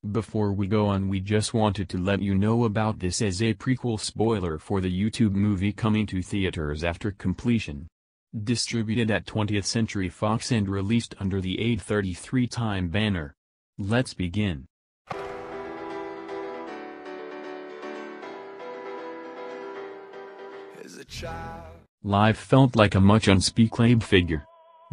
Before we go on, we just wanted to let you know about this as a prequel spoiler for the YouTube movie coming to theaters after completion. Distributed at 20th Century Fox and released under the 833 Time banner. Let's begin. Life felt like a much unspeakable figure.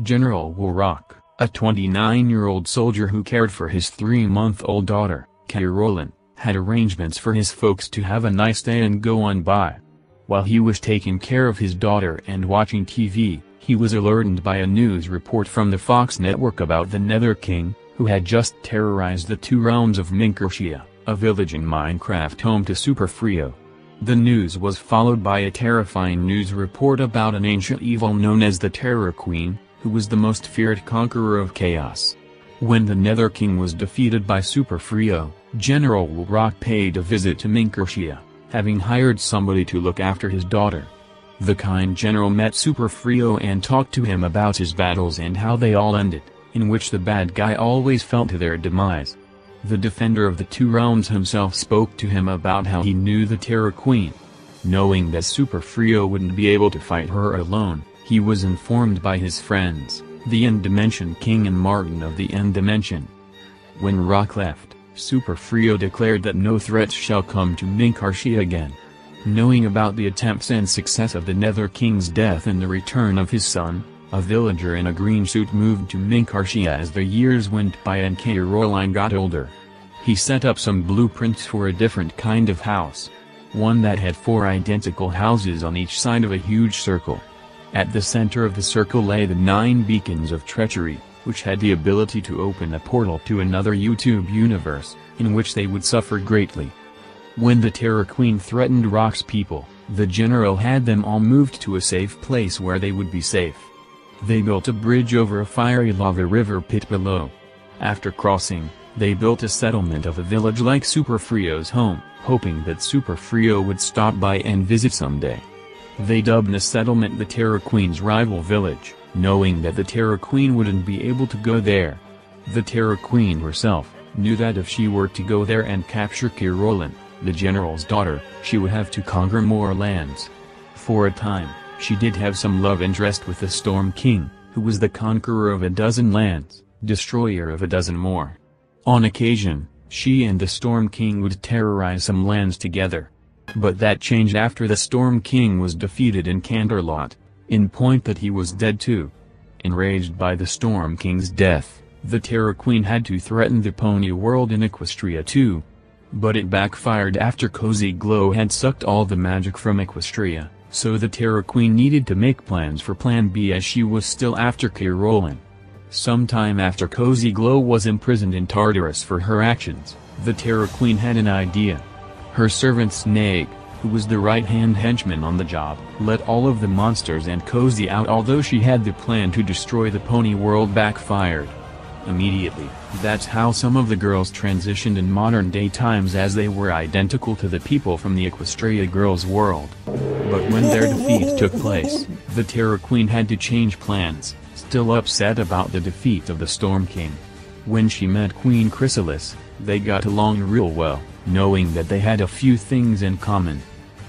General Worak, a 29-year-old soldier who cared for his 3-month-old daughter, Carolyn, had arrangements for his folks to have a nice day and go on by. While he was taking care of his daughter and watching TV, he was alerted by a news report from the Fox network about the Nether King, who had just terrorized the 2 realms of Minkershia, a village in Minecraft home to Super Frio. The news was followed by a terrifying news report about an ancient evil known as the Terror Queen, who was the most feared conqueror of chaos. When the Nether King was defeated by Super Frio, General Worak paid a visit to Minkershia, having hired somebody to look after his daughter. The kind general met Super Frio and talked to him about his battles and how they all ended, in which the bad guy always fell to their demise. The defender of the 2 realms himself spoke to him about how he knew the Terror Queen. Knowing that Super Frio wouldn't be able to fight her alone, he was informed by his friends, the End Dimension King and Martin of the End Dimension. When Rock left, Super Frio declared that no threats shall come to Minkershia again. Knowing about the attempts and success of the Nether King's death and the return of his son, a villager in a green suit moved to Minkershia as the years went by and Caroline got older. He set up some blueprints for a different kind of house. One that had 4 identical houses on each side of a huge circle. At the center of the circle lay the 9 beacons of treachery, which had the ability to open a portal to another YouTube universe, in which they would suffer greatly. When the Terror Queen threatened Rock's people, the general had them all moved to a safe place where they would be safe. They built a bridge over a fiery lava river pit below. After crossing, they built a settlement of a village like Super Frio's home, hoping that Super Frio would stop by and visit someday. They dubbed the settlement the Terror Queen's rival village, knowing that the Terror Queen wouldn't be able to go there. The Terror Queen herself knew that if she were to go there and capture Carolyn, the general's daughter, she would have to conquer more lands. For a time, she did have some love interest with the Storm King, who was the conqueror of a dozen lands, destroyer of a dozen more. On occasion, she and the Storm King would terrorize some lands together. But that changed after the Storm King was defeated in Canterlot, in point that he was dead too. Enraged by the Storm King's death, the Terror Queen had to threaten the Pony World in Equestria too. But it backfired after Cozy Glow had sucked all the magic from Equestria. So the Terror Queen needed to make plans for Plan B as she was still after Carolyn. Sometime after Cozy Glow was imprisoned in Tartarus for her actions, the Terror Queen had an idea. Her servant Snake, who was the right-hand henchman on the job, let all of the monsters and Cozy out, although she had the plan to destroy the Pony World backfired. Immediately, that's how some of the girls transitioned in modern-day times, as they were identical to the people from the Equestria Girls' world. But when their defeat took place, the Terror Queen had to change plans, still upset about the defeat of the Storm King. When she met Queen Chrysalis, they got along real well, knowing that they had a few things in common.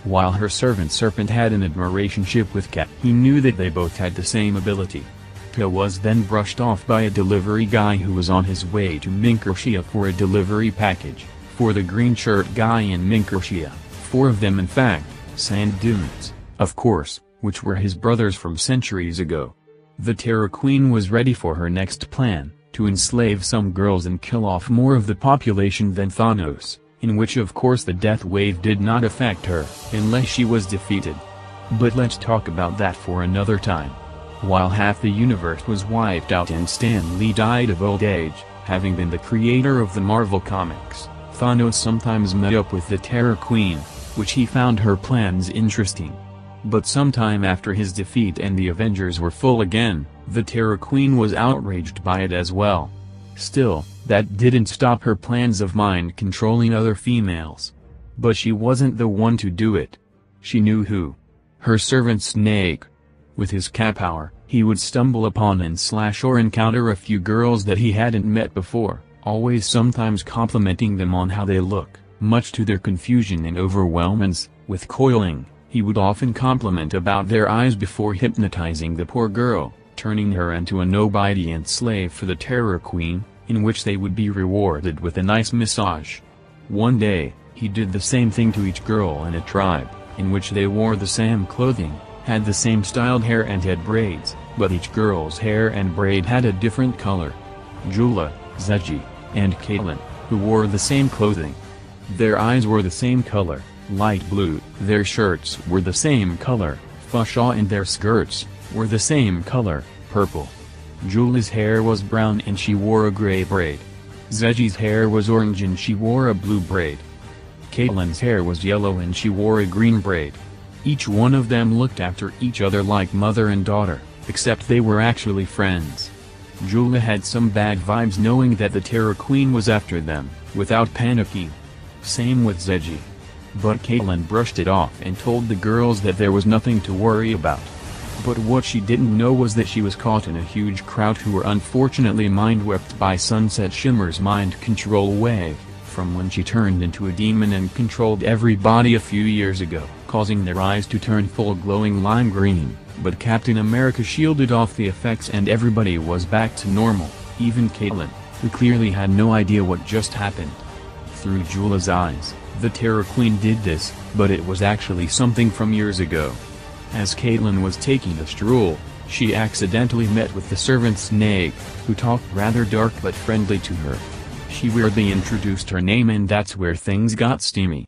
While her servant Serpent had an admirationship with Cat, he knew that they both had the same ability. Ka was then brushed off by a delivery guy who was on his way to Minkershia for a delivery package, for the green shirt guy in Minkershia, 4 of them in fact, Sand Dunes, of course, which were his brothers from centuries ago. The Terror Queen was ready for her next plan, to enslave some girls and kill off more of the population than Thanos, in which of course the death wave did not affect her, unless she was defeated. But let's talk about that for another time. While half the universe was wiped out and Stan Lee died of old age, having been the creator of the Marvel Comics, Thanos sometimes met up with the Terror Queen, which he found her plans interesting. But sometime after his defeat and the Avengers were full again, the Terror Queen was outraged by it as well. Still, that didn't stop her plans of mind-controlling other females. But she wasn't the one to do it. She knew who. Her servant Snake. With his cat power, he would stumble upon and slash or encounter a few girls that he hadn't met before, always sometimes complimenting them on how they look, much to their confusion and overwhelmance. With coiling, he would often compliment about their eyes before hypnotizing the poor girl, turning her into an obedient slave for the Terror Queen, in which they would be rewarded with a nice massage. One day, he did the same thing to each girl in a tribe, in which they wore the same clothing, had the same styled hair and had braids, but each girl's hair and braid had a different color. Jula, Zeji, and Caitlin, who wore the same clothing. Their eyes were the same color, light blue. Their shirts were the same color, fuchsia, and their skirts were the same color, purple. Jula's hair was brown and she wore a gray braid. Zeji's hair was orange and she wore a blue braid. Caitlin's hair was yellow and she wore a green braid. Each one of them looked after each other like mother and daughter, except they were actually friends. Jula had some bad vibes knowing that the Terror Queen was after them, without panicking. Same with Zeji. But Caitlin brushed it off and told the girls that there was nothing to worry about. But what she didn't know was that she was caught in a huge crowd who were unfortunately mind-whipped by Sunset Shimmer's mind control wave, from when she turned into a demon and controlled everybody a few years ago, causing their eyes to turn full glowing lime green. But Captain America shielded off the effects and everybody was back to normal, even Caitlin, who clearly had no idea what just happened. Through Jula's eyes, the Terror Queen did this, but it was actually something from years ago. As Caitlin was taking a stroll, she accidentally met with the servant Snake, who talked rather dark but friendly to her. She weirdly introduced her name and that's where things got steamy.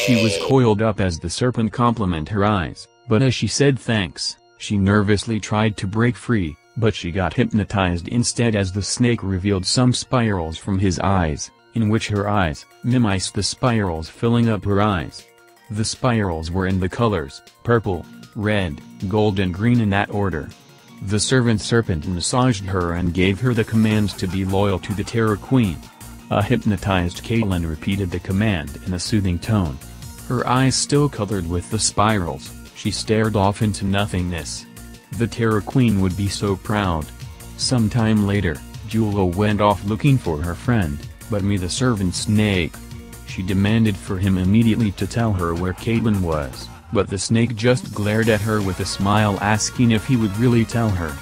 She was coiled up as the serpent complimented her eyes, but as she said thanks, she nervously tried to break free, but she got hypnotized instead as the snake revealed some spirals from his eyes, in which her eyes mimiced the spirals filling up her eyes. The spirals were in the colors, purple, red, gold and green in that order. The serpent massaged her and gave her the commands to be loyal to the Terror Queen. A hypnotized Caitlin repeated the command in a soothing tone. Her eyes still colored with the spirals, she stared off into nothingness. The Terror Queen would be so proud. Sometime later, Jula went off looking for her friend, but the servant Snake. She demanded for him immediately to tell her where Caitlin was, but the snake just glared at her with a smile asking if he would really tell her.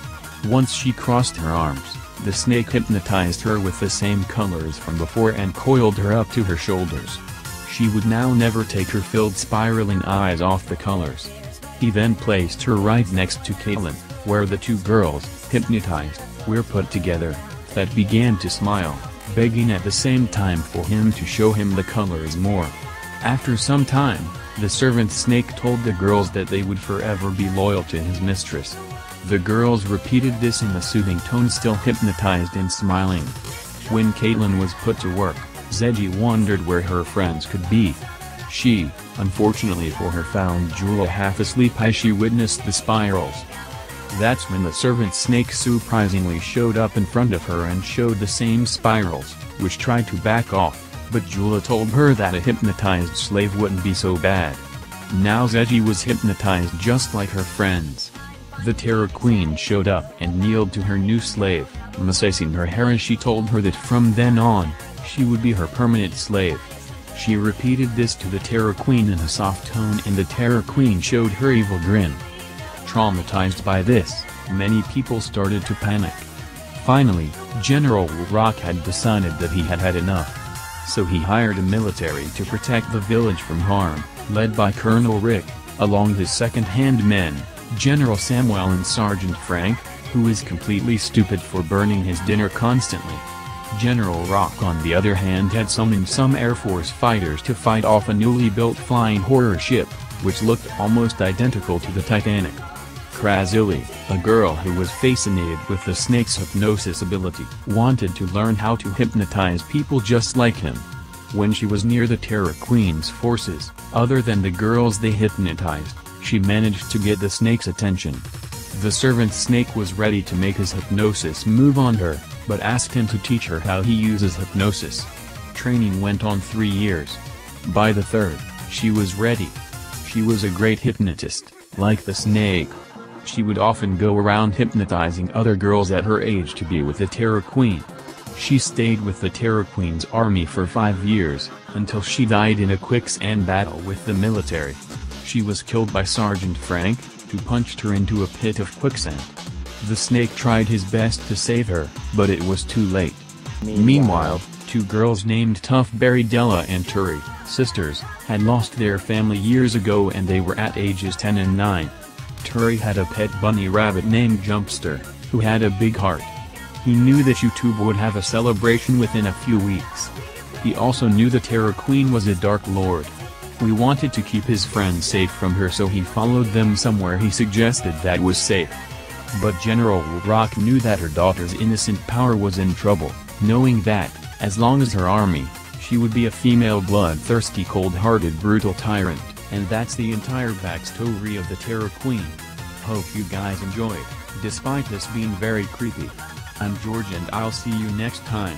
Once she crossed her arms, the snake hypnotized her with the same colors from before and coiled her up to her shoulders. She would now never take her filled spiraling eyes off the colors. He then placed her right next to Caitlin, where the two girls, hypnotized, were put together, that began to smile, begging at the same time for him to show him the colors more. After some time, the servant Snake told the girls that they would forever be loyal to his mistress. The girls repeated this in a soothing tone, still hypnotized and smiling. When Caitlin was put to work, Zeji wondered where her friends could be. She, unfortunately for her, found Jula half asleep as she witnessed the spirals. That's when the servant Snake surprisingly showed up in front of her and showed the same spirals, which tried to back off, but Jula told her that a hypnotized slave wouldn't be so bad. Now Zeji was hypnotized just like her friends. The Terror Queen showed up and kneeled to her new slave, massaging her hair as she told her that from then on, she would be her permanent slave. She repeated this to the Terror Queen in a soft tone and the Terror Queen showed her evil grin. Traumatized by this, many people started to panic. Finally, General Rock had decided that he had had enough. So he hired a military to protect the village from harm, led by Colonel Rick, along his second-hand men, General Samuel and Sergeant Frank, who is completely stupid for burning his dinner constantly. General Rock on the other hand had summoned some Air Force fighters to fight off a newly built flying horror ship, which looked almost identical to the Titanic. Krazili, a girl who was fascinated with the snake's hypnosis ability, wanted to learn how to hypnotize people just like him. When she was near the Terror Queen's forces, other than the girls they hypnotized, she managed to get the snake's attention. The servant Snake was ready to make his hypnosis move on her, but asked him to teach her how he uses hypnosis. Training went on 3 years. By the third, she was ready. She was a great hypnotist, like the snake. She would often go around hypnotizing other girls at her age to be with the Terror Queen. She stayed with the Terror Queen's army for 5 years, until she died in a quicksand battle with the military. She was killed by Sergeant Frank, who punched her into a pit of quicksand. The Snake tried his best to save her, but it was too late. Meanwhile, 2 girls named Tough Berry Della and Turi, sisters, had lost their family years ago and they were at ages 10 and 9. Turi had a pet bunny rabbit named Jumpster, who had a big heart. He knew that YouTube would have a celebration within a few weeks. He also knew the Terror Queen was a Dark Lord. We wanted to keep his friends safe from her, so he followed them somewhere he suggested that was safe. But General Rock knew that her daughter's innocent power was in trouble, knowing that, as long as her army, she would be a female bloodthirsty, cold-hearted, brutal tyrant, and that's the entire backstory of the Terror Queen. Hope you guys enjoyed, despite this being very creepy. I'm George and I'll see you next time.